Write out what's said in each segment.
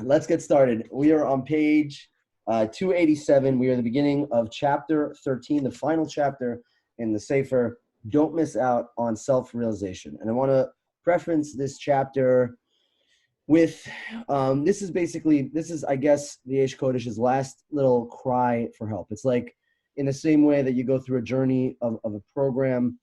Let's get started. We are on page 287. We are at the beginning of chapter 13, the final chapter in the Sefer. Don't miss out on self-realization. And I want to preference this chapter with, this is, I guess, the Eish Kodesh's last little cry for help. It's like in the same way that you go through a journey of a program,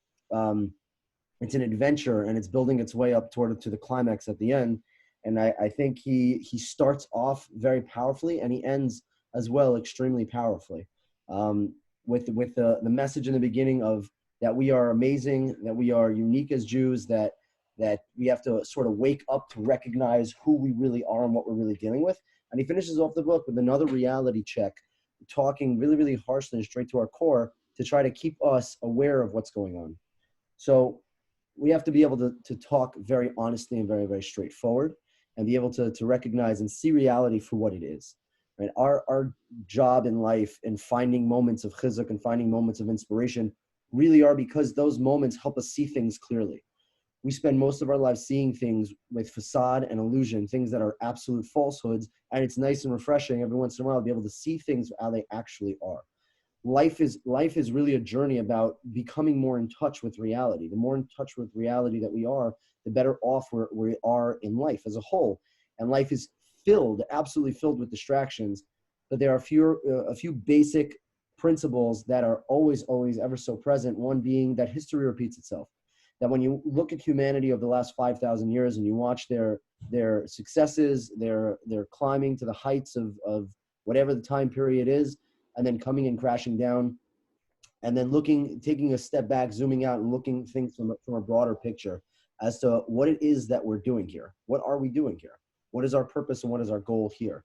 it's an adventure and it's building its way up to the climax at the end. And I think he starts off very powerfully and he ends as well extremely powerfully, with the message in the beginning of that we are amazing, that we are unique as Jews, that we have to sort of wake up to recognize who we really are and what we're really dealing with. And he finishes off the book with another reality check, talking really, really harshly and straight to our core to try to keep us aware of what's going on. So we have to be able to talk very honestly and very, very straightforward and be able to recognize and see reality for what it is. Right? Our job in life and finding moments of chizuk and finding moments of inspiration really are because those moments help us see things clearly. We spend most of our lives seeing things with facade and illusion, things that are absolute falsehoods, and it's nice and refreshing every once in a while to be able to see things how they actually are. Life is really a journey about becoming more in touch with reality. The more in touch with reality that we are, the better off we are in life as a whole. And life is absolutely filled with distractions, but there are a few basic principles that are always ever so present. One being that history repeats itself. That when you look at humanity over the last 5,000 years and you watch their successes, their climbing to the heights of whatever the time period is, and then coming and crashing down, and then taking a step back, zooming out and looking things from a broader picture as to what it is that we're doing here. What are we doing here? What is our purpose and what is our goal here?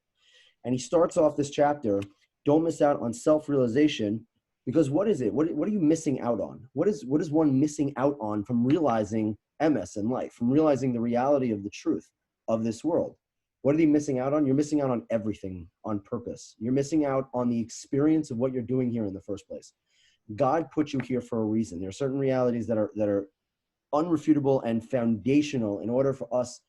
And he starts off this chapter, don't miss out on self-realization, because what is it? What are you missing out on? What is one missing out on from realizing MS in life, from realizing the reality of the truth of this world? What are you missing out on? You're missing out on everything on purpose. You're missing out on the experience of what you're doing here in the first place. God put you here for a reason. There are certain realities that are unrefutable and foundational in order for us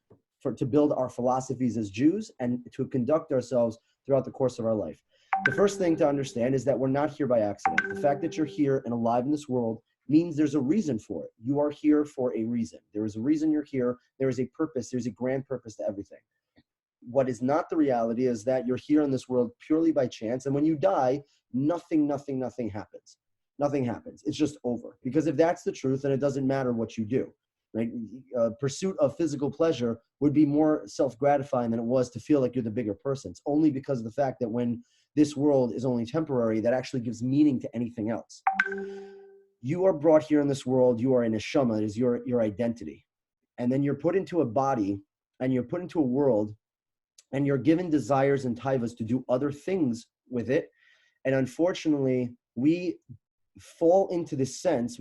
to build our philosophies as Jews and to conduct ourselves throughout the course of our life. The first thing to understand is that we're not here by accident. The fact that you're here and alive in this world means there's a reason for it. You are here for a reason. There is a reason you're here. There is a purpose. There's a grand purpose to everything. What is not the reality is that you're here in this world purely by chance. And when you die, nothing happens. Nothing happens. It's just over. Because if that's the truth, then it doesn't matter what you do. Right? Pursuit of physical pleasure would be more self-gratifying than it was to feel like you're the bigger person. It's only because of the fact that when this world is only temporary, that actually gives meaning to anything else. You are brought here in this world. You are a neshama. It is your identity. And then you're put into a body and you're put into a world and you're given desires and taivas to do other things with it. And unfortunately, we fall into the sense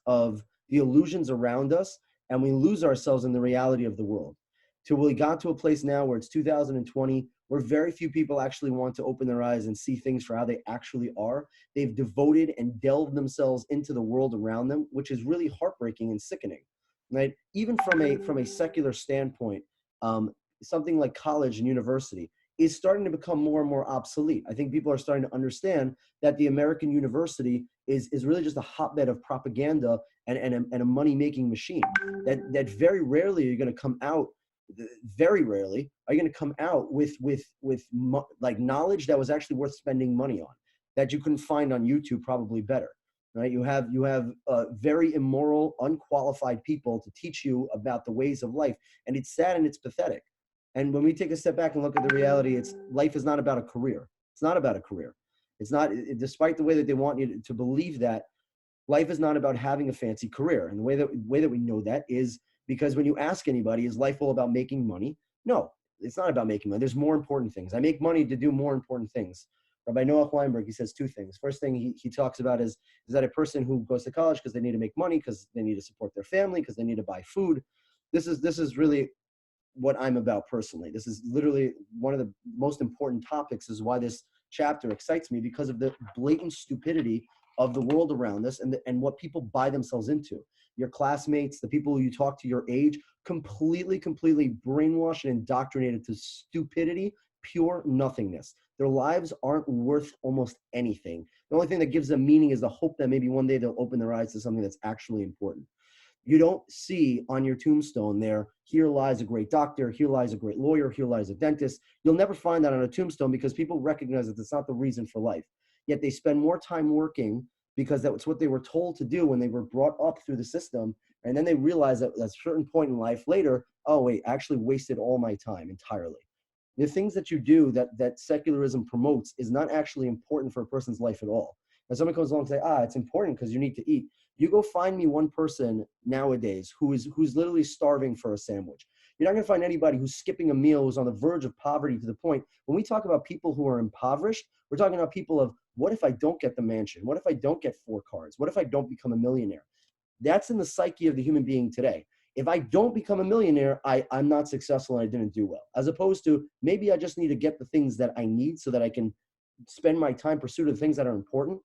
of the illusions around us, and we lose ourselves in the reality of the world. Till we got to a place now where it's 2020, where very few people actually want to open their eyes and see things for how they actually are. They've devoted and delved themselves into the world around them, which is really heartbreaking and sickening. Right? Even from a secular standpoint, something like college and university is starting to become more and more obsolete. I think people are starting to understand that the American university is really just a hotbed of propaganda and a money-making machine. That very rarely are you going to come out. Very rarely are you going to come out with like knowledge that was actually worth spending money on, that you couldn't find on YouTube probably better. Right? You have very immoral, unqualified people to teach you about the ways of life, and it's sad and it's pathetic. And when we take a step back and look at the reality, life is not about a career. It's not about a career. It's not, despite the way that they want you to believe that, life is not about having a fancy career. And the way that we know that is because when you ask anybody, is life all about making money? No, it's not about making money. There's more important things. I make money to do more important things. Rabbi Noach Weinberg, he says two things. First thing he talks about is that a person who goes to college because they need to make money, because they need to support their family, because they need to buy food. This is really what I'm about personally. This is literally one of the most important topics, is why this chapter excites me, because of the blatant stupidity of the world around us and what people buy themselves into. Your classmates, the people you talk to your age, completely brainwashed and indoctrinated to stupidity, pure nothingness. Their lives aren't worth almost anything. The only thing that gives them meaning is the hope that maybe one day they'll open their eyes to something that's actually important. You don't see on your tombstone there, here lies a great doctor, here lies a great lawyer, here lies a dentist. You'll never find that on a tombstone because people recognize that it's not the reason for life. Yet they spend more time working because that's what they were told to do when they were brought up through the system. And then they realize that at a certain point in life later, oh wait, I actually wasted all my time entirely. The things that you do that secularism promotes is not actually important for a person's life at all. And someone comes along and say, it's important because you need to eat. You go find me one person nowadays who's literally starving for a sandwich. You're not going to find anybody who's skipping a meal, who's on the verge of poverty to the point. When we talk about people who are impoverished, we're talking about people of, what if I don't get the mansion? What if I don't get 4 cars? What if I don't become a millionaire? That's in the psyche of the human being today. If I don't become a millionaire, I'm not successful and I didn't do well. As opposed to, maybe I just need to get the things that I need so that I can spend my time pursuit of the things that are important.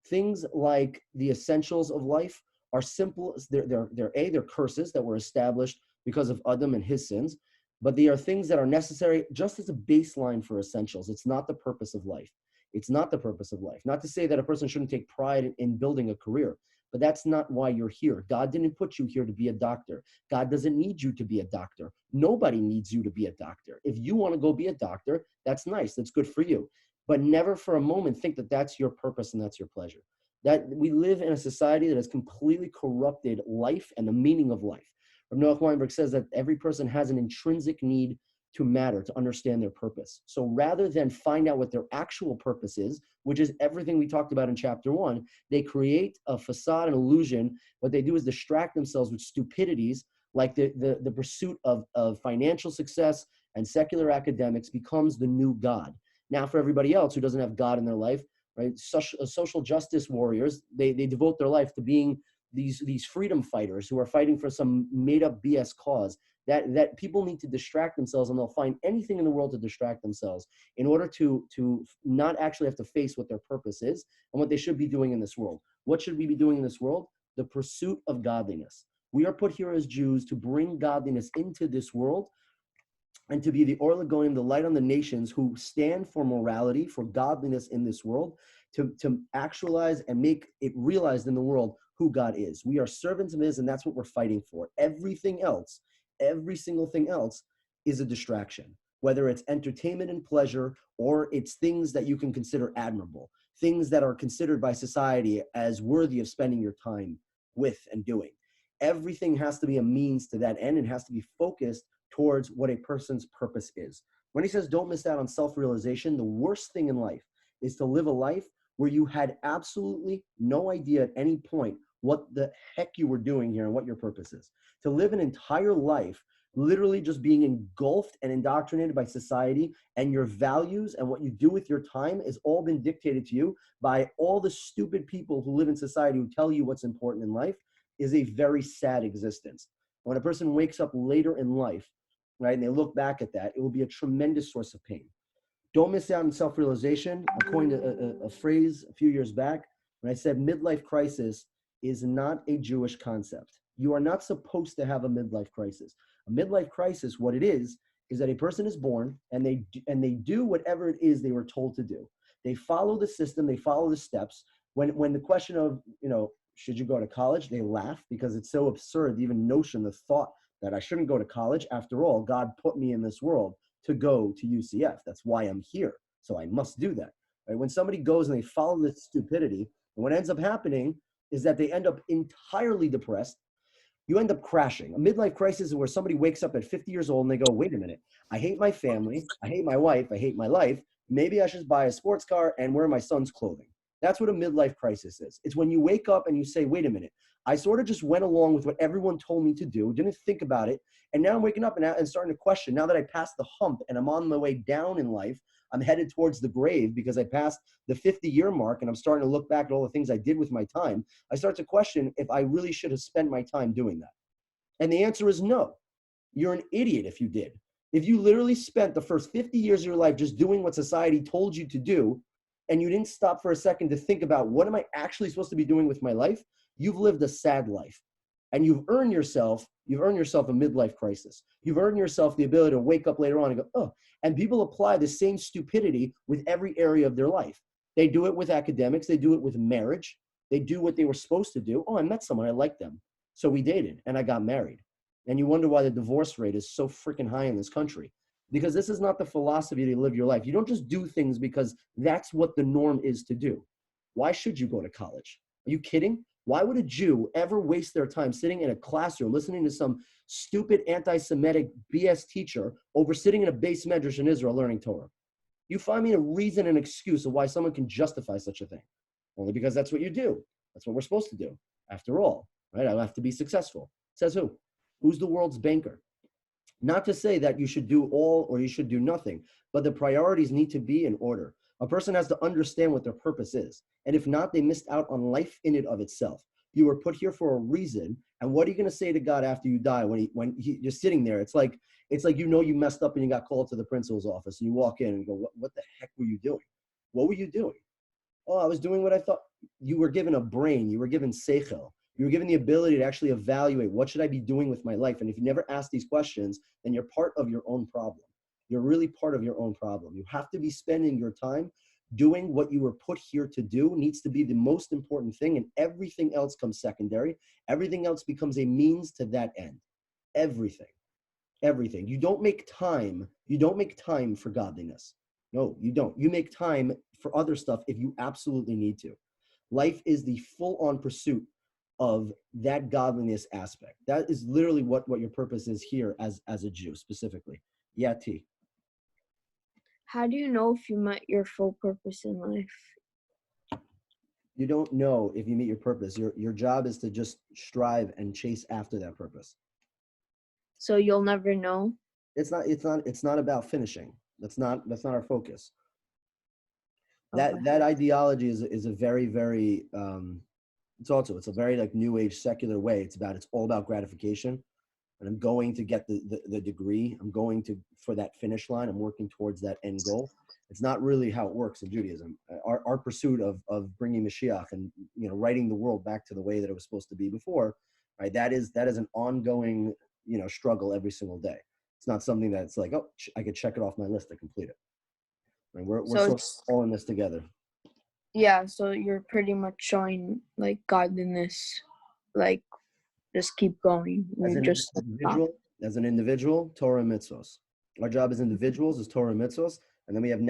Things like the essentials of life are simple. They're curses that were established because of Adam and his sins, but they are things that are necessary just as a baseline for essentials. It's not the purpose of life. It's not the purpose of life. Not to say that a person shouldn't take pride in building a career, but that's not why you're here. God didn't put you here to be a doctor. God doesn't need you to be a doctor. Nobody needs you to be a doctor. If you want to go be a doctor, that's nice. That's good for you. But never for a moment think that that's your purpose and that's your pleasure. That we live in a society that has completely corrupted life and the meaning of life. Rav Noach Weinberg says that every person has an intrinsic need to matter, to understand their purpose. So rather than find out what their actual purpose is, which is everything we talked about in chapter 1, they create a facade, an illusion. What they do is distract themselves with stupidities like the pursuit of financial success and secular academics becomes the new God. Now, for everybody else who doesn't have God in their life, right? Social justice warriors, they devote their life to being these freedom fighters who are fighting for some made-up BS cause. That people need to distract themselves, and they'll find anything in the world to distract themselves in order to not actually have to face what their purpose is and what they should be doing in this world. What should we be doing in this world? The pursuit of godliness. We are put here as Jews to bring godliness into this world and to be the Or Lagonim, the light on the nations, who stand for morality, for godliness in this world, to actualize and make it realized in the world who God is. We are servants of His, and that's what we're fighting for. Everything else, every single thing else is a distraction, whether it's entertainment and pleasure or it's things that you can consider admirable, things that are considered by society as worthy of spending your time with and doing. Everything has to be a means to that end and has to be focused towards what a person's purpose is. When he says don't miss out on self-realization, the worst thing in life is to live a life where you had absolutely no idea at any point what the heck you were doing here and what your purpose is. To live an entire life literally just being engulfed and indoctrinated by society, and your values and what you do with your time has all been dictated to you by all the stupid people who live in society who tell you what's important in life, is a very sad existence. When a person wakes up later in life, right, and they look back at that, it will be a tremendous source of pain. Don't miss out on self-realization. I coined a phrase a few years back when I said midlife crisis is not a Jewish concept. You are not supposed to have a midlife crisis. A midlife crisis, what it is that a person is born and they do whatever it is they were told to do. They follow the system, they follow the steps. When the question of, should you go to college, they laugh because it's so absurd, the even notion, the thought that I shouldn't go to college. After all, God put me in this world to go to UCF. That's why I'm here. So I must do that. Right? When somebody goes and they follow this stupidity, and what ends up happening is that they end up entirely depressed. You end up crashing. A midlife crisis is where somebody wakes up at 50 years old and they go, wait a minute, I hate my family, I hate my wife, I hate my life. Maybe I should buy a sports car and wear my son's clothing. That's what a midlife crisis is. It's when you wake up and you say, wait a minute, I sort of just went along with what everyone told me to do, didn't think about it, and now I'm waking up and starting to question. Now that I passed the hump and I'm on my way down in life, I'm headed towards the grave because I passed the 50-year mark and I'm starting to look back at all the things I did with my time. I start to question if I really should have spent my time doing that. And the answer is no. You're an idiot if you did. If you literally spent the first 50 years of your life just doing what society told you to do, and you didn't stop for a second to think about what am I actually supposed to be doing with my life, you've lived a sad life. And you've earned yourself a midlife crisis. You've earned yourself the ability to wake up later on and go, oh, and people apply the same stupidity with every area of their life. They do it with academics. They do it with marriage. They do what they were supposed to do. Oh, I met someone. I liked them. So we dated and I got married. And you wonder why the divorce rate is so freaking high in this country. Because this is not the philosophy to live your life. You don't just do things because that's what the norm is to do. Why should you go to college? Are you kidding? Why would a Jew ever waste their time sitting in a classroom listening to some stupid anti-Semitic BS teacher over sitting in a base medrash in Israel learning Torah? You find me a reason and excuse of why someone can justify such a thing. Only because that's what you do. That's what we're supposed to do. After all, right? I have to be successful. Says who? Who's the world's banker? Not to say that you should do all or you should do nothing, but the priorities need to be in order. A person has to understand what their purpose is. And if not, they missed out on life in and of itself. You were put here for a reason. And what are you going to say to God after you die when you're sitting there? It's like you messed up and you got called to the principal's office and you walk in and go, what the heck were you doing? What were you doing? Oh, I was doing what I thought. You were given a brain. You were given seichel. You were given the ability to actually evaluate what should I be doing with my life. And if you never ask these questions, then you're part of your own problem. You're really part of your own problem. You have to be spending your time doing what you were put here to do. Needs to be the most important thing, and everything else comes secondary. Everything else becomes a means to that end. Everything. You don't make time for godliness. No, you don't. You make time for other stuff if you absolutely need to. Life is the full-on pursuit of that godliness aspect. That is literally what your purpose is here as a Jew specifically. Yeah, T. How do you know if you met your full purpose in life? You don't know if you meet your purpose. Your job is to just strive and chase after that purpose. So you'll never know? It's not about finishing. That's not our focus. Okay. That ideology is a very, very it's a very like new age secular way. It's all about gratification. And I'm going to get the degree. I'm going for that finish line. I'm working towards that end goal. It's not really how it works in Judaism. Our pursuit of bringing Mashiach and writing the world back to the way that it was supposed to be before, right? That is an ongoing struggle every single day. It's not something that's like, oh, I could check it off my list to complete it. I mean, we're sort of all in this together. Yeah, so you're pretty much showing like godliness, like just keep going. As an individual, Torah and mitzvos. Our job as individuals is Torah and mitzvos, and then we have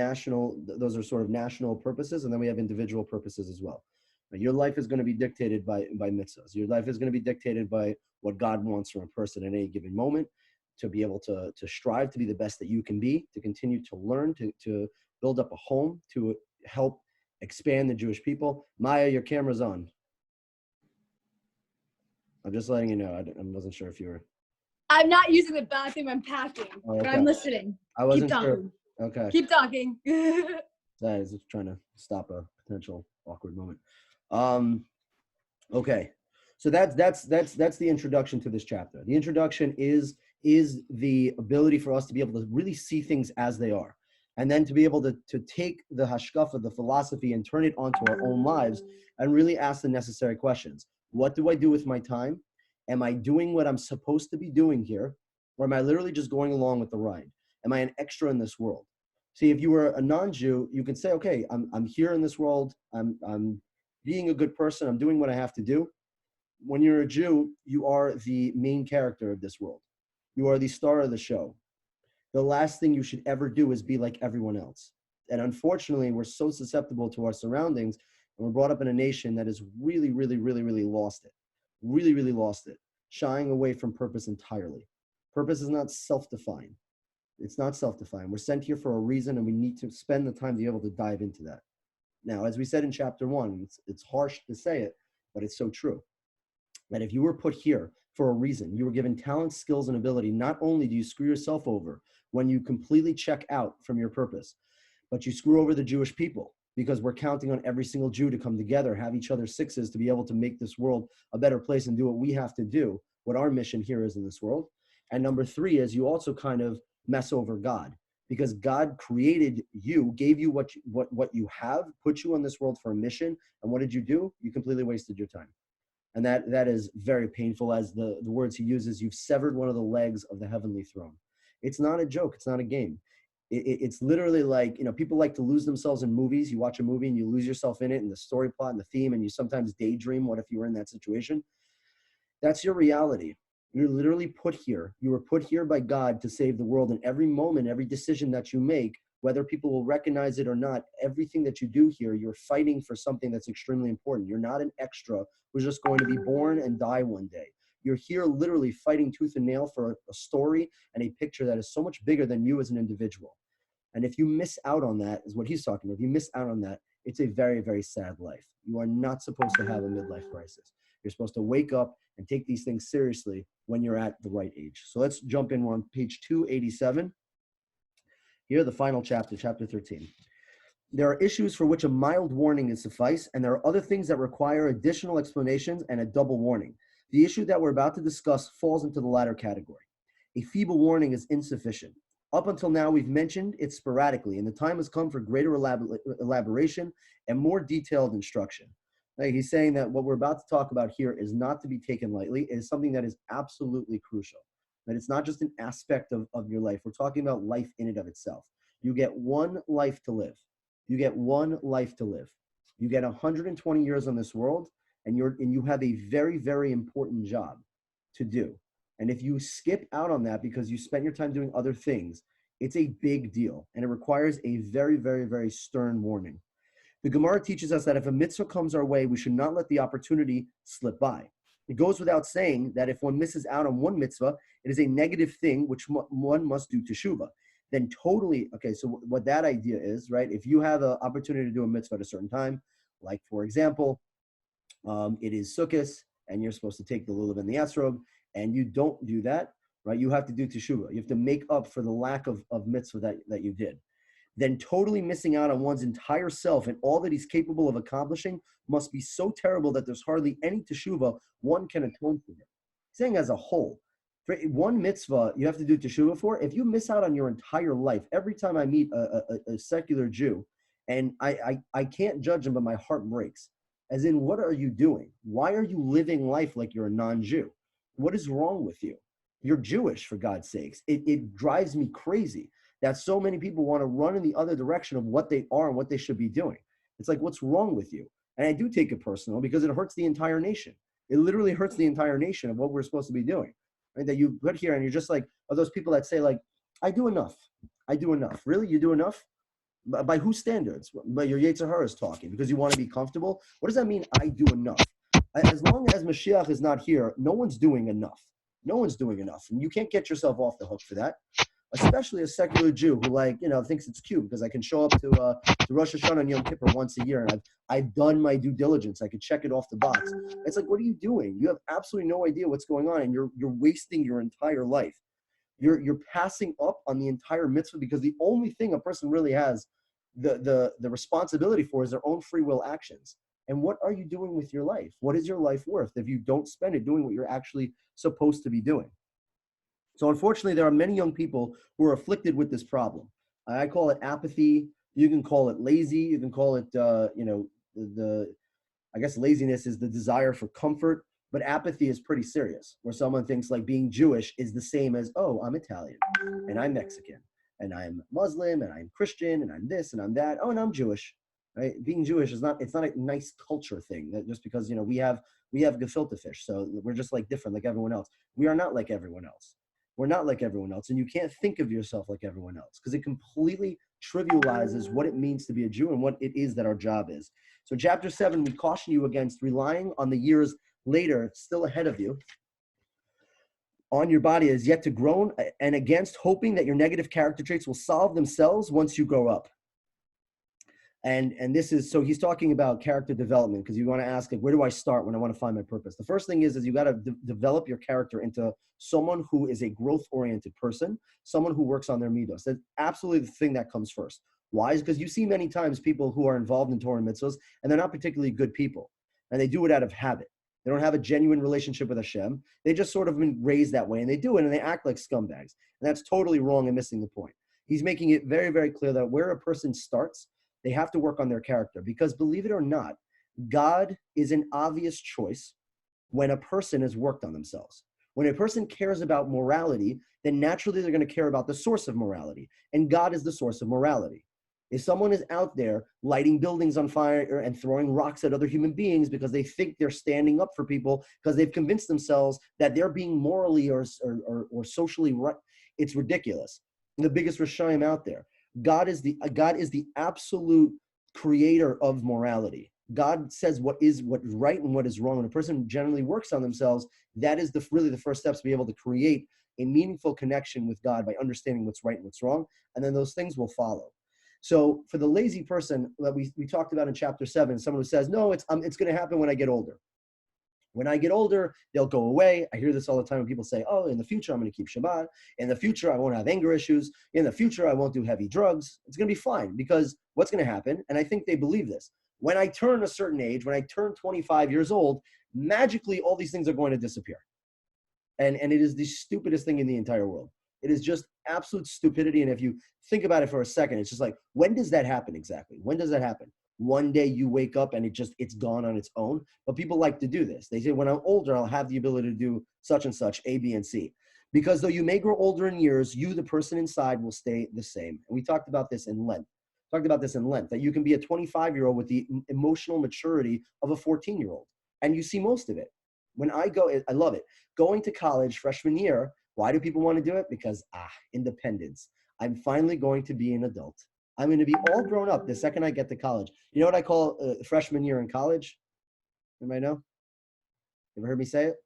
those are sort of national purposes, and then we have individual purposes as well. Now, your life is going to be dictated by mitzvos. Your life is going to be dictated by what God wants from a person at any given moment, to be able to strive to be the best that you can be, to continue to learn, to build up a home, to help expand the Jewish people. Maya, your camera's on. I'm just letting you know. I wasn't sure if you were. I'm not using the bathroom. I'm packing. Oh, okay. But I'm listening. I wasn't Keep sure. talking. Okay. Keep talking. I was just trying to stop a potential awkward moment. Okay. So that's the introduction to this chapter. The introduction is the ability for us to be able to really see things as they are, and then to be able to take the hashkafa, the philosophy, and turn it onto our own lives and really ask the necessary questions. What do I do with my time? Am I doing what I'm supposed to be doing here? Or am I literally just going along with the ride? Am I an extra in this world? See, if you were a non-Jew, you can say, okay, I'm here in this world. I'm being a good person. I'm doing what I have to do. When you're a Jew, you are the main character of this world. You are the star of the show. The last thing you should ever do is be like everyone else. And unfortunately, we're so susceptible to our surroundings, and we're brought up in a nation that has really, really, really, really lost it. Really, really lost it. Shying away from purpose entirely. Purpose is not self-defined. It's not self-defined. We're sent here for a reason, and we need to spend the time to be able to dive into that. Now, as we said in chapter 1, it's harsh to say it, but it's so true. That if you were put here for a reason, you were given talent, skills, and ability, not only do you screw yourself over when you completely check out from your purpose, but you screw over the Jewish people, because we're counting on every single Jew to come together, have each other sixes to be able to make this world a better place and do what we have to do, what our mission here is in this world. And number 3 is you also kind of mess over God, because God created you, gave you what you have, put you on this world for a mission. And what did you do? You completely wasted your time. And that is very painful, as the words he uses, you've severed one of the legs of the heavenly throne. It's not a joke. It's not a game. It's literally like, people like to lose themselves in movies. You watch a movie and you lose yourself in it, and the story plot and the theme, and you sometimes daydream, what if you were in that situation? That's your reality. You're literally put here. You were put here by God to save the world. And every moment, every decision that you make, whether people will recognize it or not, everything that you do here, you're fighting for something that's extremely important. You're not an extra who's just going to be born and die one day. You're here literally fighting tooth and nail for a story and a picture that is so much bigger than you as an individual. And if you miss out on that, is what he's talking about. If you miss out on that, it's a very, very sad life. You are not supposed to have a midlife crisis. You're supposed to wake up and take these things seriously when you're at the right age. So let's jump in. We're on page 287. Here, the final chapter, chapter 13. There are issues for which a mild warning is suffice, and there are other things that require additional explanations and a double warning. The issue that we're about to discuss falls into the latter category. A feeble warning is insufficient. Up until now, we've mentioned it sporadically, and the time has come for greater elaboration and more detailed instruction. Like, he's saying that what we're about to talk about here is not to be taken lightly. It is something that is absolutely crucial. That it's not just an aspect of your life. We're talking about life in and of itself. You get one life to live. You get one life to live. You get 120 years on this world, and you have a very, very important job to do. And if you skip out on that because you spent your time doing other things, it's a big deal, and it requires a very, very, very stern warning. The Gemara teaches us that if a mitzvah comes our way, we should not let the opportunity slip by. It goes without saying that if one misses out on one mitzvah, it is a negative thing which one must do teshuvah. Then totally, okay, so what that idea is, right? If you have an opportunity to do a mitzvah at a certain time, like for example, it is Sukkot, and you're supposed to take the lulav and the esrog, and you don't do that, right? You have to do teshuvah. You have to make up for the lack of mitzvah that you did. Then totally missing out on one's entire self and all that he's capable of accomplishing must be so terrible that there's hardly any teshuvah one can atone for it. Saying as a whole, for one mitzvah you have to do teshuvah for, if you miss out on your entire life, every time I meet a secular Jew, and I can't judge him, but my heart breaks. As in, what are you doing? Why are you living life like you're a non-Jew? What is wrong with you? You're Jewish, for God's sakes. It drives me crazy that so many people want to run in the other direction of what they are and what they should be doing. It's like, what's wrong with you? And I do take it personal because it hurts the entire nation. It literally hurts the entire nation of what we're supposed to be doing. Right? That you put here and you're just like, are those people that say like, I do enough. I do enough. Really? You do enough? By whose standards? By your Yetzer Hara is talking because you want to be comfortable. What does that mean? I do enough. As long as Mashiach is not here, no one's doing enough. No one's doing enough. And you can't get yourself off the hook for that. Especially a secular Jew who thinks it's cute because I can show up to Rosh Hashanah and Yom Kippur once a year and I've done my due diligence. I could check it off the box. It's like, what are you doing? You have absolutely no idea what's going on, and you're wasting your entire life. You're passing up on the entire mitzvah because the only thing a person really has the responsibility for is their own free will actions. And what are you doing with your life? What is your life worth if you don't spend it doing what you're actually supposed to be doing? So unfortunately, there are many young people who are afflicted with this problem. I call it apathy. You can call it lazy. You can call it, I guess laziness is the desire for comfort, but apathy is pretty serious, where someone thinks like being Jewish is the same as, oh, I'm Italian and I'm Mexican and I'm Muslim and I'm Christian and I'm this and I'm that. Oh, and I'm Jewish. Right? Being Jewish it's not a nice culture thing that just because, we have gefilte fish. So we're just like different, like everyone else. We are not like everyone else. We're not like everyone else. And you can't think of yourself like everyone else because it completely trivializes what it means to be a Jew and what it is that our job is. So chapter 7, we caution you against relying on the years later, still ahead of you, on your body as yet to grow, and against hoping that your negative character traits will solve themselves once you grow up. And this is, so he's talking about character development because you want to ask, like, where do I start when I want to find my purpose? The first thing is you got to develop your character into someone who is a growth-oriented person, someone who works on their midos. That's absolutely the thing that comes first. Why? Is because you see many times people who are involved in Torah mitzvahs, and they're not particularly good people. And they do it out of habit. They don't have a genuine relationship with Hashem. They just sort of been raised that way, and they do it, and they act like scumbags. And that's totally wrong and missing the point. He's making it very, very clear that where a person starts, they have to work on their character because, believe it or not, God is an obvious choice when a person has worked on themselves. When a person cares about morality, then naturally they're going to care about the source of morality. And God is the source of morality. If someone is out there lighting buildings on fire and throwing rocks at other human beings because they think they're standing up for people because they've convinced themselves that they're being morally or socially right, it's ridiculous. The biggest Rishayim out there. God is the absolute creator of morality. God says what is right and what is wrong. When a person generally works on themselves, that is really the first steps to be able to create a meaningful connection with God by understanding what's right and what's wrong, and then those things will follow. So for the lazy person that we talked about in chapter 7, someone who says, no, it's going to happen when I get older. When I get older, they'll go away. I hear this all the time when people say, oh, in the future, I'm going to keep Shabbat. In the future, I won't have anger issues. In the future, I won't do heavy drugs. It's going to be fine, because what's going to happen, and I think they believe this, when I turn a certain age, when I turn 25 years old, magically all these things are going to disappear. And it is the stupidest thing in the entire world. It is just absolute stupidity. And if you think about it for a second, it's just like, when does that happen exactly? When does that happen? One day you wake up and it's gone on its own. But people like to do this. They say, when I'm older, I'll have the ability to do such and such, A, B, and C. Because though you may grow older in years, you, the person inside, will stay the same. And we talked about this in Lent. That you can be a 25-year-old with the emotional maturity of a 14-year-old. And you see most of it. When I love it. Going to college freshman year, why do people want to do it? Because, independence. I'm finally going to be an adult. I'm going to be all grown up the second I get to college. You know what I call freshman year in college? Anybody know? Ever heard me say it?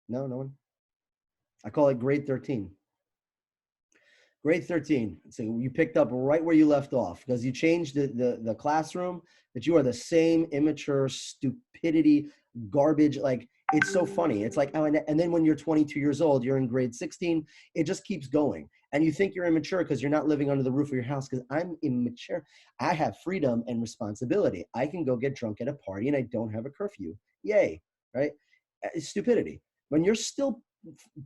No one? I call it grade 13. Grade 13. So you picked up right where you left off, because you changed the classroom, that you are the same immature stupidity, garbage. Like, it's so funny. It's like, and then when you're 22 years old, you're in grade 16, it just keeps going. And you think you're immature because you're not living under the roof of your house. Because I'm immature. I have freedom and responsibility. I can go get drunk at a party and I don't have a curfew. Yay, right? It's stupidity. When you're still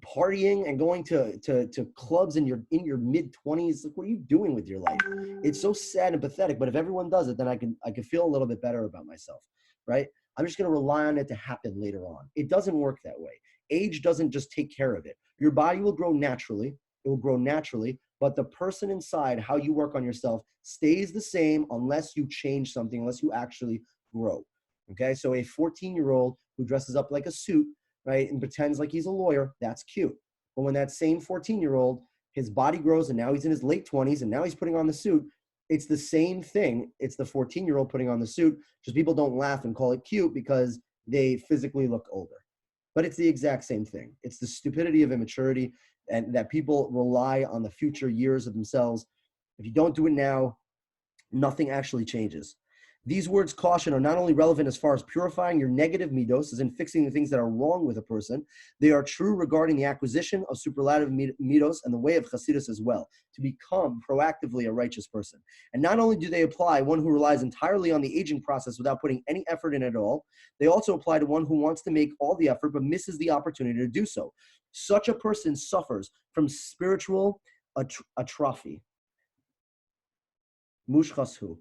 partying and going to clubs in your mid 20s, like, what are you doing with your life? It's so sad and pathetic. But if everyone does it, then I can feel a little bit better about myself, right? I'm just going to rely on it to happen later on. It doesn't work that way. Age doesn't just take care of it. Your body will grow naturally. It will grow naturally, but the person inside, how you work on yourself, stays the same unless you change something, unless you actually grow. Okay, so a 14-year-old who dresses up like a suit, right, and pretends like he's a lawyer, that's cute. But when that same 14-year-old, his body grows and now he's in his late 20s and now he's putting on the suit, it's the same thing. It's the 14-year-old putting on the suit, just people don't laugh and call it cute because they physically look older. But it's the exact same thing. It's the stupidity of immaturity, and that people rely on the future years of themselves. If you don't do it now, nothing actually changes. These words caution are not only relevant as far as purifying your negative midos, as in fixing the things that are wrong with a person, they are true regarding the acquisition of superlative midos and the way of chassidus as well, to become proactively a righteous person. And not only do they apply one who relies entirely on the aging process without putting any effort in at all, they also apply to one who wants to make all the effort but misses the opportunity to do so. Such a person suffers from spiritual atrophy. Mushchashu.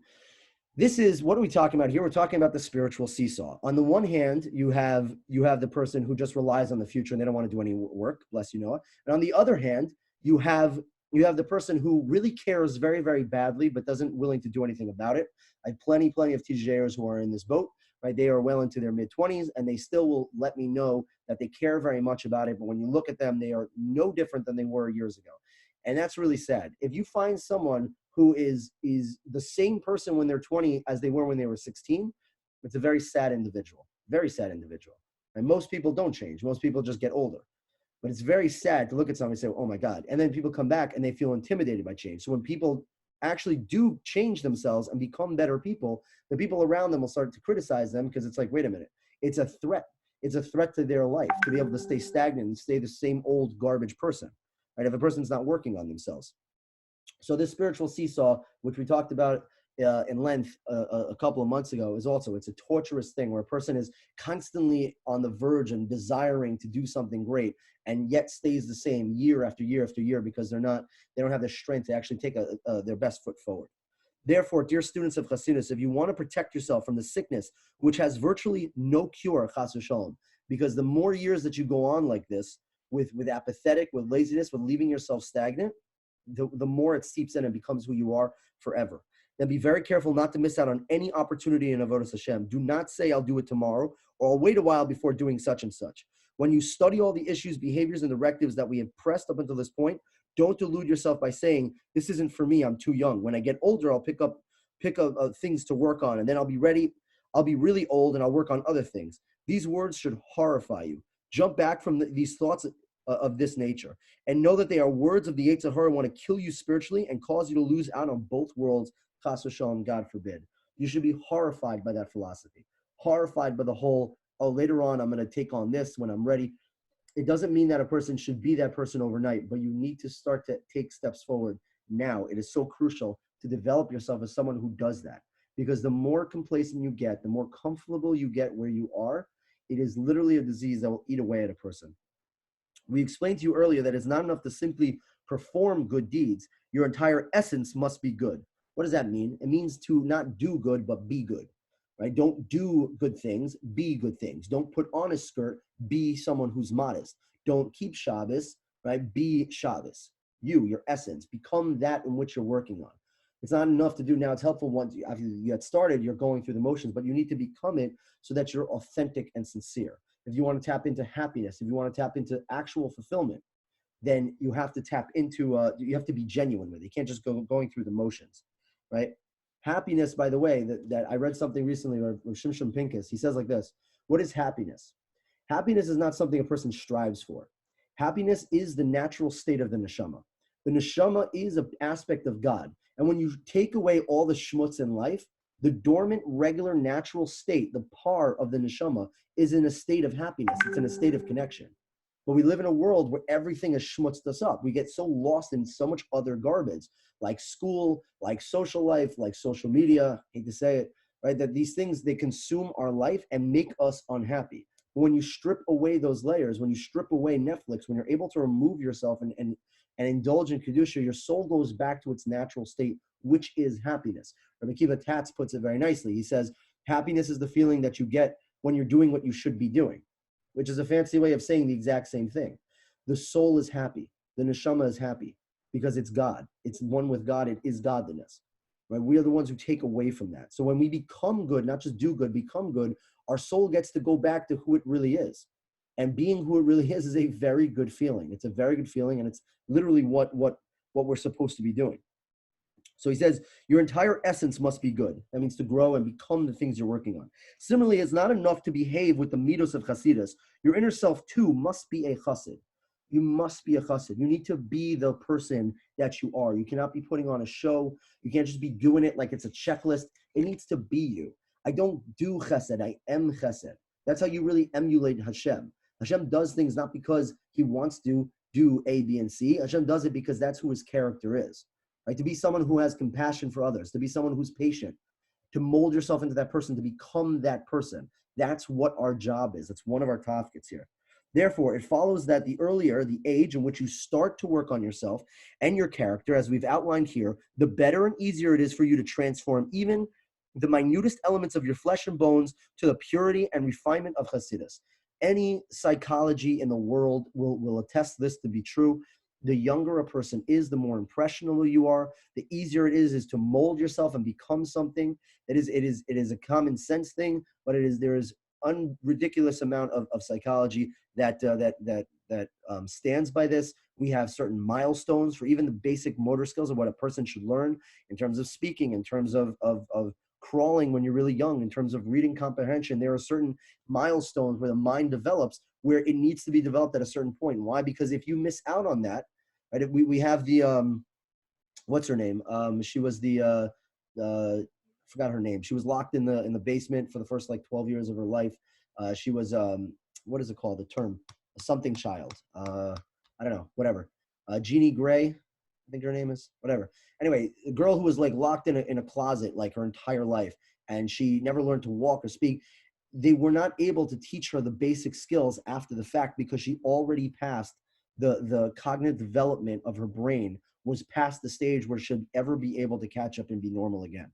This is, what are we talking about here? We're talking about the spiritual seesaw. On the one hand, you have the person who just relies on the future and they don't want to do any work, bless you, Noah. And on the other hand, you have the person who really cares very, very badly, but doesn't willing to do anything about it. I have plenty of TJers who are in this boat, right? They are well into their mid-20s and they still will let me know that they care very much about it. But when you look at them, they are no different than they were years ago. And that's really sad. If you find someone who is the same person when they're 20 as they were when they were 16, it's a very sad individual. Very sad individual. And most people don't change. Most people just get older. But it's very sad to look at someone and say, oh my God. And then people come back and they feel intimidated by change. So when people actually do change themselves and become better people, the people around them will start to criticize them because it's like, wait a minute, it's a threat. It's a threat to their life to be able to stay stagnant and stay the same old garbage person, right? If a person's not working on themselves. So this spiritual seesaw, which we talked about in length a couple of months ago, it's a torturous thing where a person is constantly on the verge and desiring to do something great and yet stays the same year after year after year because they don't have the strength to actually take their best foot forward. Therefore, dear students of Chassidus, if you want to protect yourself from the sickness, which has virtually no cure, chas v'shalom, because the more years that you go on like this, with apathetic, with laziness, with leaving yourself stagnant, the more it seeps in and becomes who you are forever. Then be very careful not to miss out on any opportunity in Avodas Hashem. Do not say, I'll do it tomorrow, or I'll wait a while before doing such and such. When you study all the issues, behaviors, and directives that we have pressed up until this point, don't delude yourself by saying, this isn't for me, I'm too young. When I get older, I'll pick up things to work on, and then I'll be ready. I'll be really old, and I'll work on other things. These words should horrify you. Jump back from these thoughts of this nature, and know that they are words of the Yetzer Hara, want to kill you spiritually and cause you to lose out on both worlds, chas v'shalom, God forbid. You should be horrified by that philosophy, horrified by the whole, oh, later on I'm going to take on this when I'm ready. It doesn't mean that a person should be that person overnight, but you need to start to take steps forward now. It is so crucial to develop yourself as someone who does that, because the more complacent you get, the more comfortable you get where you are, it is literally a disease that will eat away at a person. We explained to you earlier that it's not enough to simply perform good deeds. Your entire essence must be good. What does that mean? It means to not do good, but be good, right? Don't do good things, be good things. Don't put on a skirt, be someone who's modest. Don't keep Shabbos, right? Be Shabbos. You, your essence, become that in which you're working on. It's not enough to do now. It's helpful once after you get started, you're going through the motions, but you need to become it so that you're authentic and sincere. If you want to tap into happiness, if you want to tap into actual fulfillment, then you have to tap into, you have to be genuine with it. You can't just go going through the motions, right? Happiness, by the way, that I read something recently, or Shimshon Pincus, he says like this: what is happiness? Happiness is not something a person strives for. Happiness is the natural state of the neshama. The neshama is an aspect of God. And when you take away all the schmutz in life, the dormant, regular, natural state, the par of the neshama, is in a state of happiness. It's in a state of connection. But we live in a world where everything has schmutzed us up. We get so lost in so much other garbage, like school, like social life, like social media, hate to say it, right? That these things, they consume our life and make us unhappy. But when you strip away those layers, when you strip away Netflix, when you're able to remove yourself and indulge in Kedusha, your soul goes back to its natural state, which is happiness. Rabbi Akiva Tatz puts it very nicely. He says, happiness is the feeling that you get when you're doing what you should be doing, which is a fancy way of saying the exact same thing. The soul is happy. The neshama is happy because it's God. It's one with God. It is godliness. Right? We are the ones who take away from that. So when we become good, not just do good, become good, our soul gets to go back to who it really is. And being who it really is a very good feeling. It's a very good feeling, and it's literally what we're supposed to be doing. So he says, your entire essence must be good. That means to grow and become the things you're working on. Similarly, it's not enough to behave with the midos of Hasidus. Your inner self, too, must be a chassid. You must be a chassid. You need to be the person that you are. You cannot be putting on a show. You can't just be doing it like it's a checklist. It needs to be you. I don't do chesed. I am chesed. That's how you really emulate Hashem. Hashem does things not because he wants to do A, B, and C. Hashem does it because that's who his character is. Right? To be someone who has compassion for others, to be someone who's patient, to mold yourself into that person, to become that person. That's what our job is. That's one of our tafkits here. Therefore, it follows that the earlier the age in which you start to work on yourself and your character, as we've outlined here, the better and easier it is for you to transform even the minutest elements of your flesh and bones to the purity and refinement of Hasidus. Any psychology in the world will attest this to be true. The younger a person is, the more impressionable you are, the easier it is to mold yourself and become something. It is a common sense thing, but there is ridiculous amount of psychology that stands by this. We have certain milestones for even the basic motor skills of what a person should learn in terms of speaking, in terms of crawling when you're really young, in terms of reading comprehension. There are certain milestones where the mind develops where it needs to be developed at a certain point. Why? Because if you miss out on that, right? We have the what's her name? She was the forgot her name. She was locked in the basement for the first like 12 years of her life. She was what is it called? The term, a something child. I don't know, whatever. Jeannie Gray, I think her name is, whatever. Anyway, a girl who was like locked in a closet like her entire life, and she never learned to walk or speak. They were not able to teach her the basic skills after the fact because she already passed the cognitive development of her brain was past the stage where it should ever be able to catch up and be normal again.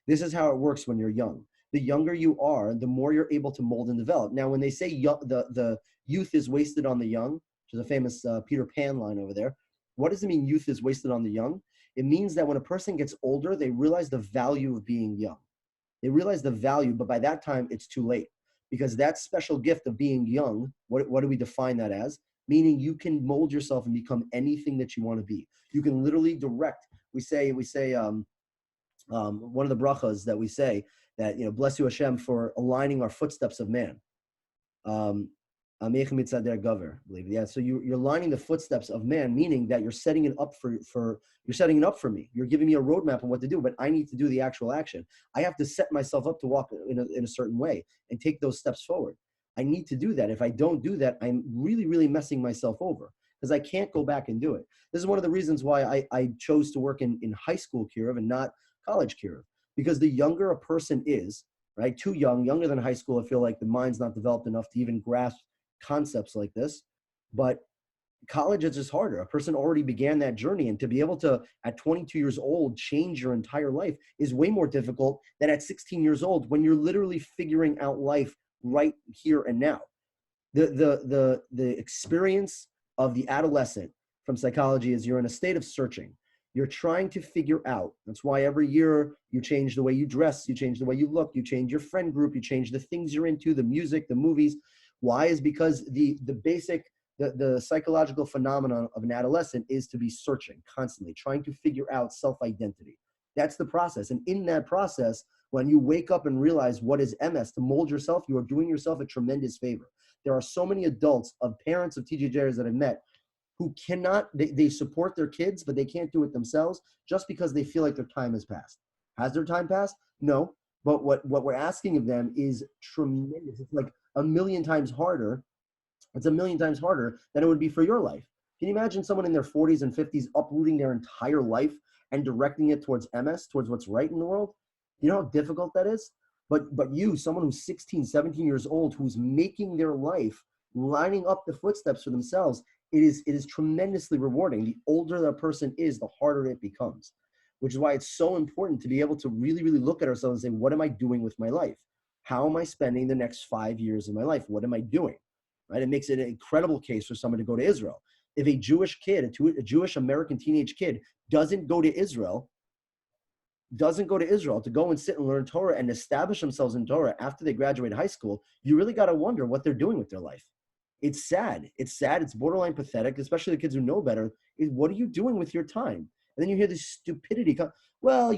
This is how it works when you're young. The younger you are, the more you're able to mold and develop. Now, when they say the youth is wasted on the young, which is a famous Peter Pan line over there, what does it mean youth is wasted on the young? It means that when a person gets older, they realize the value of being young. They realize the value, but by that time, it's too late. Because that special gift of being young, what do we define that as? Meaning you can mold yourself and become anything that you want to be. You can literally direct. We say one of the brachas that we say that, bless you Hashem for aligning our footsteps of man. Yeah, so you're lining the footsteps of man, meaning that you're setting it up you're setting it up for me. You're giving me a roadmap on what to do, but I need to do the actual action. I have to set myself up to walk in a certain way and take those steps forward. I need to do that. If I don't do that, I'm really, really messing myself over because I can't go back and do it. This is one of the reasons why I chose to work in high school Kiruv and not college Kiruv, because the younger a person is, right, too young, younger than high school, I feel like the mind's not developed enough to even grasp concepts like this. But college is just harder. A person already began that journey, and to be able to, at 22 years old, change your entire life is way more difficult than at 16 years old when you're literally figuring out life right here and now. The experience of the adolescent from psychology is you're in a state of searching. You're trying to figure out. That's why every year you change the way you dress, you change the way you look, you change your friend group, you change the things you're into, the music, the movies. Why? Is because the basic, the psychological phenomenon of an adolescent is to be searching constantly, trying to figure out self-identity. That's the process. And in that process, when you wake up and realize what is MS, to mold yourself, you are doing yourself a tremendous favor. There are so many adults, of parents of TJJers that I've met, who cannot, they support their kids, but they can't do it themselves just because they feel like their time has passed. Has their time passed? No. But what we're asking of them is tremendous. It's like a million times harder. It's a million times harder than it would be for your life. Can you imagine someone in their 40s and 50s uprooting their entire life and directing it towards MS, towards what's right in the world? You know how difficult that is? But you, someone who's 16, 17 years old, who's making their life, lining up the footsteps for themselves, it is tremendously rewarding. The older that person is, the harder it becomes, which is why it's so important to be able to really, really look at ourselves and say, what am I doing with my life? How am I spending the next 5 years of my life? What am I doing? Right? It makes it an incredible case for someone to go to Israel. If a Jewish kid, a Jewish American teenage kid doesn't go to Israel to go and sit and learn Torah and establish themselves in Torah after they graduate high school, you really got to wonder what they're doing with their life. It's sad. It's sad. It's borderline pathetic, especially the kids who know better. What are you doing with your time? And then you hear this stupidity. Well,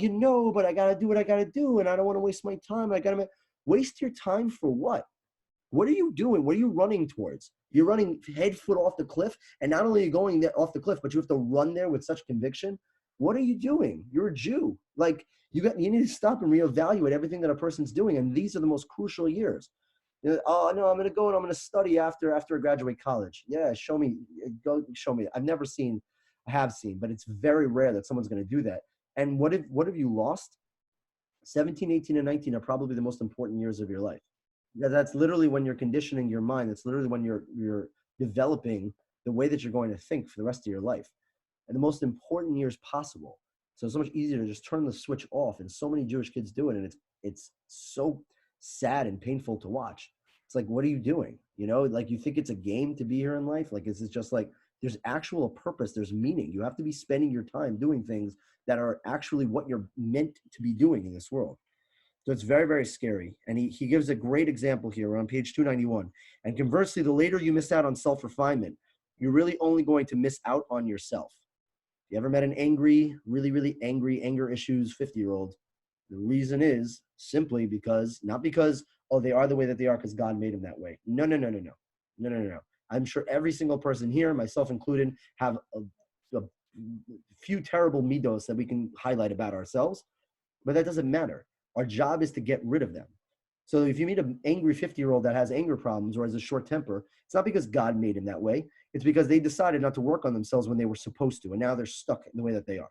but I got to do what I got to do, and I don't want to waste my time. I got to waste your time for what? What are you doing? What are you running towards? You're running head foot off the cliff, and not only are you going there off the cliff, but you have to run there with such conviction. What are you doing? You're a Jew. Like you need to stop and reevaluate everything that a person's doing, and these are the most crucial years. Oh no, I'm going to go and I'm going to study after I graduate college. Yeah, show me. I have seen, but it's very rare that someone's going to do that. And what have you lost? 17, 18, and 19 are probably the most important years of your life. Because that's literally when you're conditioning your mind. That's literally when you're developing the way that you're going to think for the rest of your life. And the most important years possible. So it's so much easier to just turn the switch off. And so many Jewish kids do it. And it's so sad and painful to watch. It's like, what are you doing? Like you think it's a game to be here in life? Like, is it just like, there's actual purpose, there's meaning. You have to be spending your time doing things that are actually what you're meant to be doing in this world. So it's very, very scary. And he gives a great example here on page 291. And conversely, the later you miss out on self-refinement, you're really only going to miss out on yourself. You ever met an angry, really, really angry, anger issues 50-year-old? The reason is simply because, not because, they are the way that they are because God made them that way. No. I'm sure every single person here, myself included, have a few terrible midos that we can highlight about ourselves, but that doesn't matter. Our job is to get rid of them. So if you meet an angry 50-year-old that has anger problems or has a short temper, it's not because God made him that way. It's because they decided not to work on themselves when they were supposed to, and now they're stuck in the way that they are.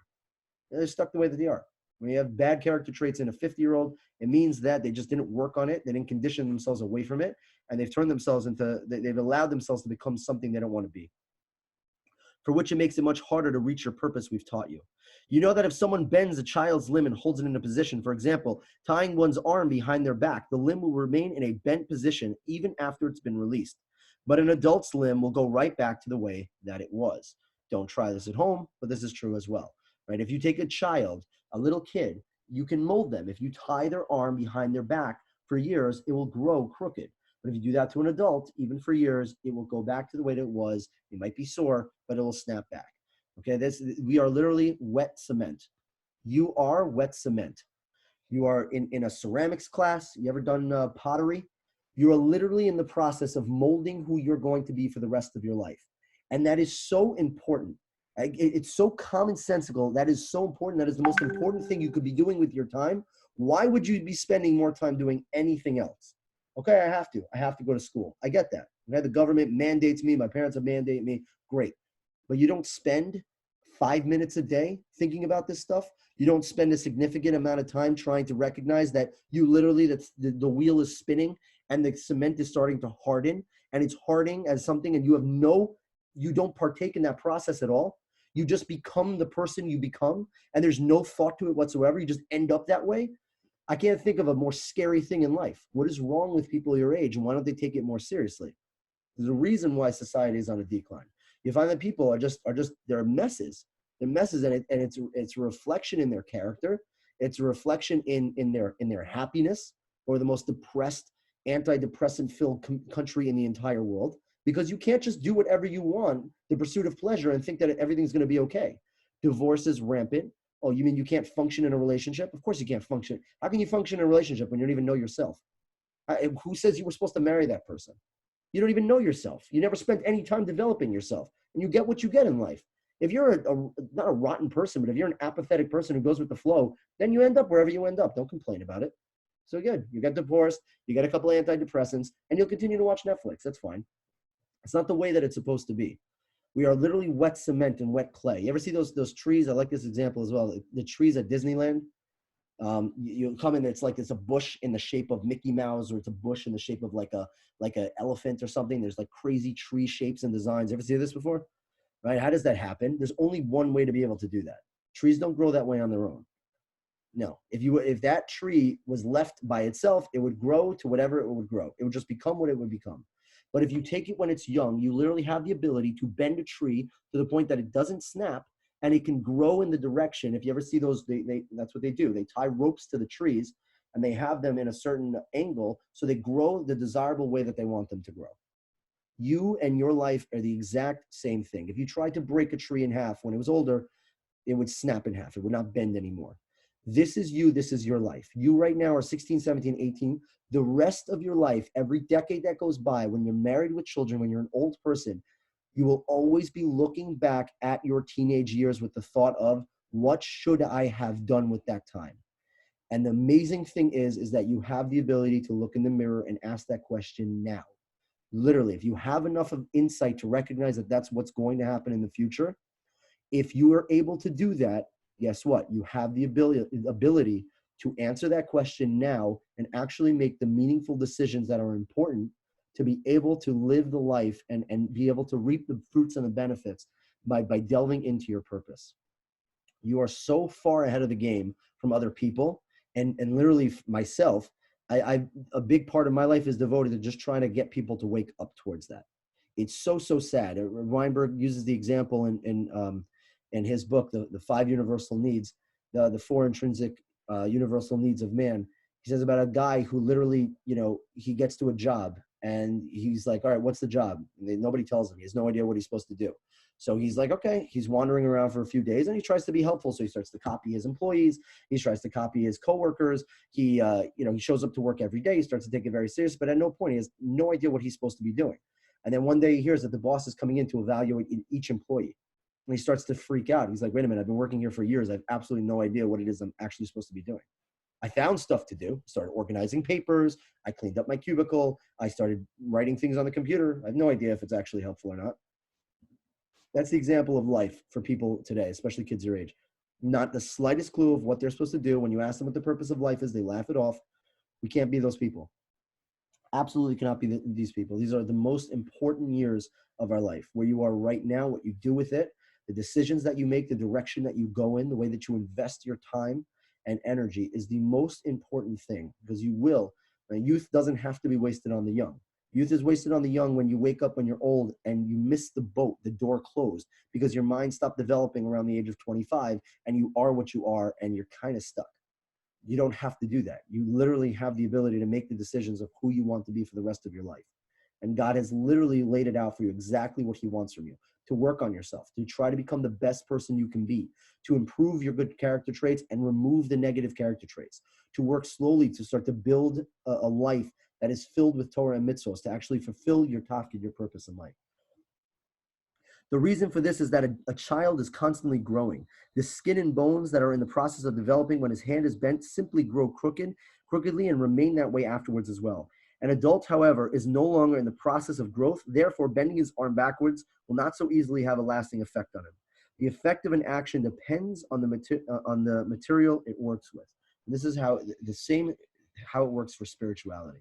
They're stuck the way that they are. When you have bad character traits in a 50-year-old, it means that they just didn't work on it. They didn't condition themselves away from it, and they've allowed themselves to become something they don't want to be. for which it makes it much harder to reach your purpose we've taught you. You know that if someone bends a child's limb and holds it in a position, for example, tying one's arm behind their back, the limb will remain in a bent position even after it's been released. But an adult's limb will go right back to the way that it was. Don't try this at home, but this is true as well, right? If you take a child, a little kid, you can mold them. If you tie their arm behind their back for years, it will grow crooked. But if you do that to an adult, even for years, it will go back to the way that it was. It might be sore, but it will snap back. Okay, we are literally wet cement. You are wet cement. You are in a ceramics class. You ever done pottery? You are literally in the process of molding who you're going to be for the rest of your life. And that is so important. It's so commonsensical. That is so important. That is the most important thing you could be doing with your time. Why would you be spending more time doing anything else? Okay, I have to go to school. I get that. Okay, the government mandates me. My parents have mandated me. Great. But you don't spend 5 minutes a day thinking about this stuff. You don't spend a significant amount of time trying to recognize that you literally, the wheel is spinning and the cement is starting to harden, and it's hardening as something, and you don't partake in that process at all. You just become the person you become, and there's no thought to it whatsoever. You just end up that way. I can't think of a more scary thing in life. What is wrong with people your age, and why don't they take it more seriously? There's a reason why society is on a decline. You find that people are just they're messes. They're messes, and it's a reflection in their character. It's a reflection in their happiness, or the most depressed, antidepressant-filled country in the entire world. Because you can't just do whatever you want, the pursuit of pleasure, and think that everything's going to be okay. Divorce is rampant. Oh, you mean you can't function in a relationship? Of course you can't function. How can you function in a relationship when you don't even know yourself? Who says you were supposed to marry that person? You don't even know yourself. You never spent any time developing yourself. And you get what you get in life. If you're not a rotten person, but if you're an apathetic person who goes with the flow, then you end up wherever you end up. Don't complain about it. So good. You get divorced, you get a couple of antidepressants, and you'll continue to watch Netflix. That's fine. It's not the way that it's supposed to be. We are literally wet cement and wet clay. You ever see those trees? I like this example as well. The trees at Disneyland. You come in, it's a bush in the shape of Mickey Mouse, or it's a bush in the shape of like a elephant or something. There's like crazy tree shapes and designs. Ever see this before? Right? How does that happen? There's only one way to be able to do that. Trees don't grow that way on their own. No. If that tree was left by itself, it would grow to whatever it would grow. It would just become what it would become. But if you take it when it's young, you literally have the ability to bend a tree to the point that it doesn't snap, and it can grow in the direction. If you ever see those, that's what they do. They tie ropes to the trees, and they have them in a certain angle, so they grow the desirable way that they want them to grow. You and your life are the exact same thing. If you tried to break a tree in half when it was older, it would snap in half. It would not bend anymore. This is you. This is your life. You right now are 16, 17, 18. The rest of your life, every decade that goes by, when you're married with children, when you're an old person, you will always be looking back at your teenage years with the thought of, what should I have done with that time? And the amazing thing is that you have the ability to look in the mirror and ask that question now. Literally, if you have enough of insight to recognize that that's what's going to happen in the future, if you are able to do that, guess what? You have the ability to answer that question now and actually make the meaningful decisions that are important to be able to live the life and be able to reap the fruits and the benefits by delving into your purpose. You are so far ahead of the game from other people, and literally myself. A big part of my life is devoted to just trying to get people to wake up towards that. It's so sad. Weinberg uses the example in his book, the 5 universal needs, the 4 intrinsic universal needs of man. He says about a guy who literally, he gets to a job and he's like, all right, what's the job? And nobody tells him. He has no idea what he's supposed to do. So he's like, okay, he's wandering around for a few days and he tries to be helpful. So he starts to copy his employees. He tries to copy his coworkers. He shows up to work every day. He starts to take it very serious, but at no point he has no idea what he's supposed to be doing. And then one day he hears that the boss is coming in to evaluate each employee. And he starts to freak out. He's like, wait a minute, I've been working here for years. I have absolutely no idea what it is I'm actually supposed to be doing. I found stuff to do, started organizing papers. I cleaned up my cubicle. I started writing things on the computer. I have no idea if it's actually helpful or not. That's the example of life for people today, especially kids your age. Not the slightest clue of what they're supposed to do. When you ask them what the purpose of life is, they laugh it off. We can't be those people. absolutely cannot be these people. These are the most important years of our life, where you are right now, what you do with it, the decisions that you make, the direction that you go in, the way that you invest your time and energy is the most important thing, because you will. Youth doesn't have to be wasted on the young. Youth is wasted on the young when you wake up when you're old and you miss the boat, the door closed, because your mind stopped developing around the age of 25 and you are what you are and you're kind of stuck. You don't have to do that. You literally have the ability to make the decisions of who you want to be for the rest of your life. And God has literally laid it out for you exactly what he wants from you, to work on yourself, to try to become the best person you can be, to improve your good character traits and remove the negative character traits, to work slowly to start to build a life that is filled with Torah and mitzvahs, to actually fulfill your tafkid, your purpose in life. The reason for this is that a child is constantly growing. The skin and bones that are in the process of developing when his hand is bent simply grow crookedly and remain that way afterwards as well. An adult, however, is no longer in the process of growth. Therefore, bending his arm backwards will not so easily have a lasting effect on him. The effect of an action depends on the material it works with. And this is how it works for spirituality.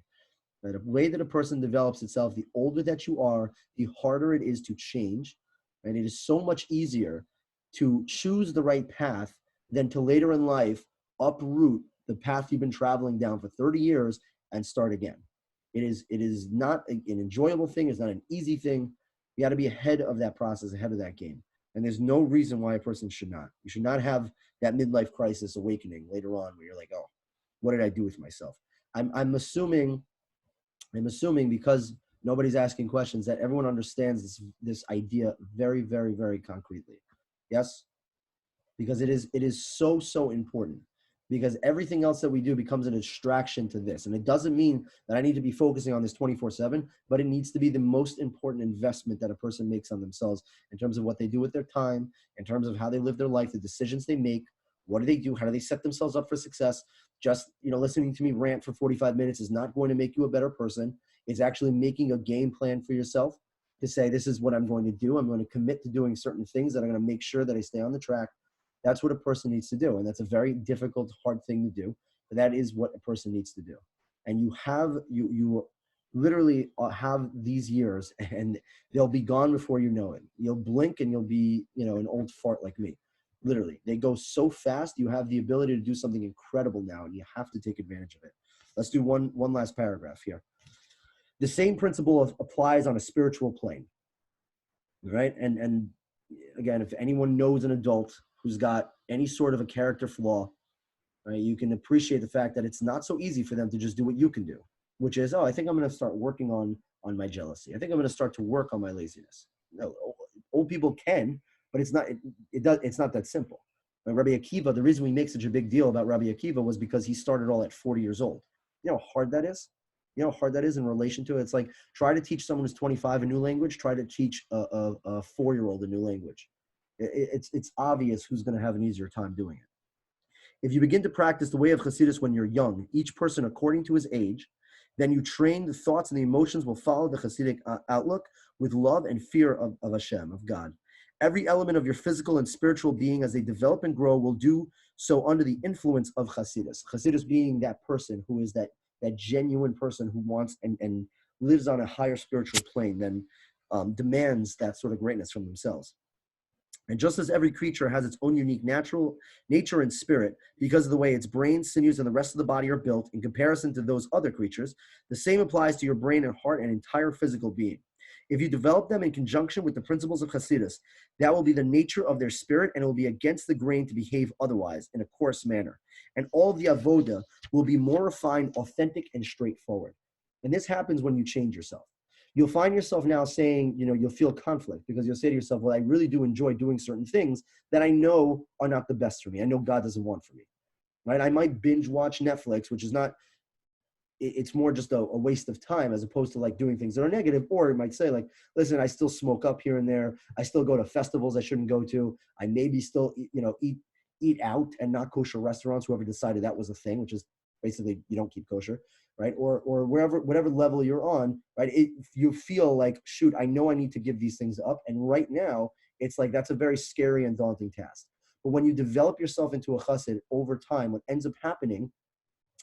Right? The way that a person develops itself, the older that you are, the harder it is to change. And it is so much easier to choose the right path than to later in life uproot the path you've been traveling down for 30 years and start again. It is not an enjoyable thing. It's not an easy thing. You got to be ahead of that process, ahead of that game. And there's no reason why a person should not. You should not have that midlife crisis awakening later on where you're like, oh, what did I do with myself? I'm assuming because nobody's asking questions that everyone understands this idea very, very, very concretely. Yes? Because it is so important, because everything else that we do becomes a distraction to this. And it doesn't mean that I need to be focusing on this 24/7, but it needs to be the most important investment that a person makes on themselves in terms of what they do with their time, in terms of how they live their life, the decisions they make, what do they do, how do they set themselves up for success. Just, listening to me rant for 45 minutes is not going to make you a better person. It's actually making a game plan for yourself to say, this is what I'm going to do. I'm going to commit to doing certain things that are going to make sure that I stay on the track. That's what a person needs to do. And that's a very difficult, hard thing to do. But that is what a person needs to do. And you literally have these years and they'll be gone before you know it. You'll blink and you'll be, an old fart like me. Literally, they go so fast. You have the ability to do something incredible now, and you have to take advantage of it. Let's do one last paragraph here. The same principle applies on a spiritual plane, right? And again, if anyone knows an adult who's got any sort of a character flaw, right, you can appreciate the fact that it's not so easy for them to just do what you can do, which is, I think I'm going to start working on my jealousy. I think I'm going to start to work on my laziness. No, old people can, but it's not that simple. Right? Rabbi Akiva, the reason we make such a big deal about Rabbi Akiva was because he started all at 40 years old. You know how hard that is? You know how hard that is in relation to it? It's like, try to teach someone who's 25 a new language, try to teach a 4-year-old a new language. It's obvious who's going to have an easier time doing it. If you begin to practice the way of Hasidus when you're young, each person according to his age, then you train the thoughts and the emotions will follow the Hasidic outlook with love and fear of Hashem, of God. Every element of your physical and spiritual being as they develop and grow will do so under the influence of Hasidus. Hasidus being that person who is that genuine person who wants and lives on a higher spiritual plane than demands that sort of greatness from themselves. And just as every creature has its own unique natural nature and spirit because of the way its brain, sinews, and the rest of the body are built in comparison to those other creatures, the same applies to your brain and heart and entire physical being. If you develop them in conjunction with the principles of Hasidus, that will be the nature of their spirit, and it will be against the grain to behave otherwise in a coarse manner. And all the avoda will be more refined, authentic, and straightforward. And this happens when you change yourself. You'll find yourself now saying, you'll feel conflict because you'll say to yourself, well, I really do enjoy doing certain things that I know are not the best for me. I know God doesn't want for me, right? I might binge watch Netflix, which is not, it's more just a waste of time as opposed to like doing things that are negative. Or it might say like, listen, I still smoke up here and there. I still go to festivals I shouldn't go to. I maybe still, eat out and not kosher restaurants, whoever decided that was a thing, which is basically you don't keep kosher. Right? Or whatever level you're on, right? You feel like, shoot, I know I need to give these things up. And right now, it's like, that's a very scary and daunting task. But when you develop yourself into a chassid over time, what ends up happening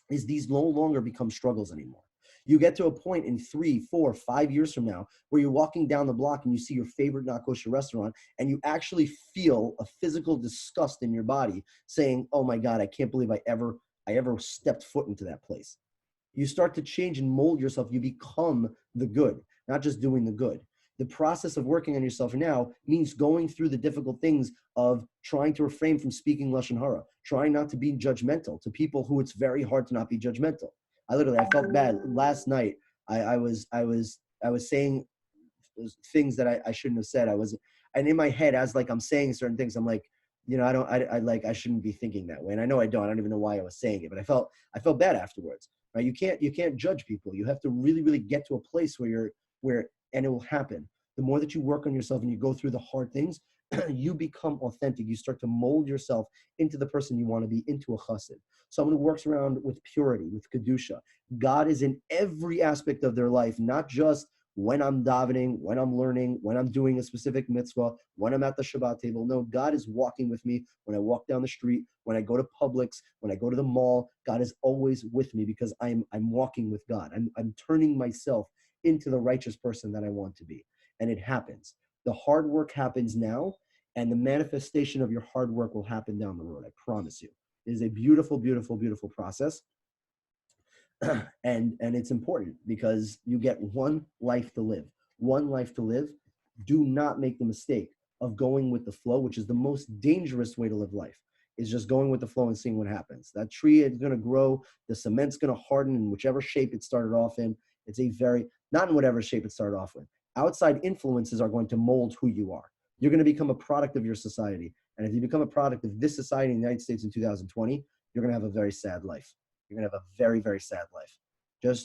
is these no longer become struggles anymore. You get to a point in 3, 4, 5 years from now where you're walking down the block and you see your favorite not kosher restaurant and you actually feel a physical disgust in your body saying, oh my God, I can't believe I ever stepped foot into that place. You start to change and mold yourself. You become the good, not just doing the good. The process of working on yourself now means going through the difficult things of trying to refrain from speaking lashon hara, trying not to be judgmental to people who it's very hard to not be judgmental. I felt bad last night. I was saying things that I shouldn't have said. And in my head, as like I'm saying certain things, I'm like, I shouldn't be thinking that way. And I know I don't even know why I was saying it, but I felt bad afterwards. Right? You can't judge people. You have to really, really get to a place and it will happen. The more that you work on yourself and you go through the hard things, you become authentic. You start to mold yourself into the person you want to be, into a chassid. Someone who works around with purity, with kedusha. God is in every aspect of their life, not just when I'm davening, when I'm learning, when I'm doing a specific mitzvah, when I'm at the Shabbat table. No, God is walking with me when I walk down the street, when I go to Publix, when I go to the mall. God is always with me because I'm walking with God. I'm turning myself into the righteous person that I want to be. And it happens. The hard work happens now, and the manifestation of your hard work will happen down the road. I promise you. It is a beautiful, beautiful, beautiful process. and it's important because you get one life to live. One life to live. Do not make the mistake of going with the flow, which is the most dangerous way to live life, is just going with the flow and seeing what happens. That tree is going to grow. The cement's going to harden in whichever shape it started off in. Not in whatever shape it started off with. Outside influences are going to mold who you are. You're going to become a product of your society. And if you become a product of this society in the United States in 2020, you're going to have a very sad life. You're going to have a very, very sad life.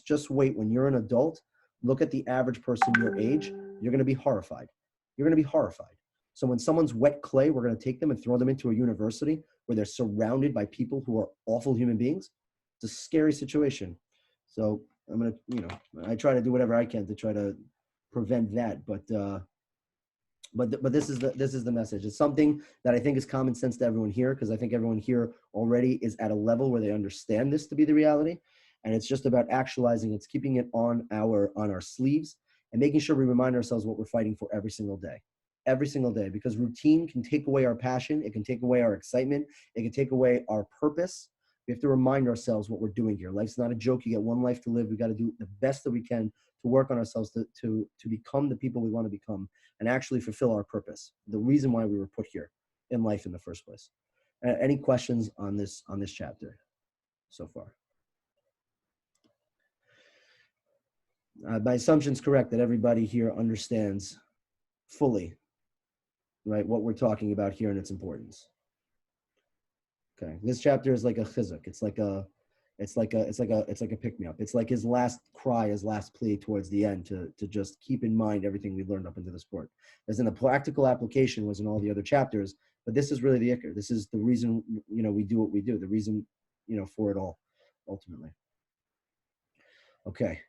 Just wait. When you're an adult, look at the average person your age. You're going to be horrified. You're going to be horrified. So when someone's wet clay, we're going to take them and throw them into a university where they're surrounded by people who are awful human beings. It's a scary situation. So I'm going to, I try to do whatever I can to try to prevent that. But this is the message. It's something that I think is common sense to everyone here, because I think everyone here already is at a level where they understand this to be the reality. And it's just about actualizing. It's keeping it on our sleeves and making sure we remind ourselves what we're fighting for every single day. Every single day, because routine can take away our passion. It can take away our excitement. It can take away our purpose. We have to remind ourselves what we're doing here. Life's not a joke. You get one life to live. We got to do the best that we can to work on ourselves to become the people we want to become and actually fulfill our purpose, the reason why we were put here in life in the first place. Any questions on this chapter so far? My assumption is correct that everybody here understands fully, right, what we're talking about here and its importance. Okay, this chapter is like a chizuk. It's like a pick-me-up. It's like his last cry, his last plea towards the end to just keep in mind everything we learned up into this part. As in the practical application was in all the other chapters, but this is really the ikar. This is the reason, we do what we do. The reason, for it all, ultimately. Okay.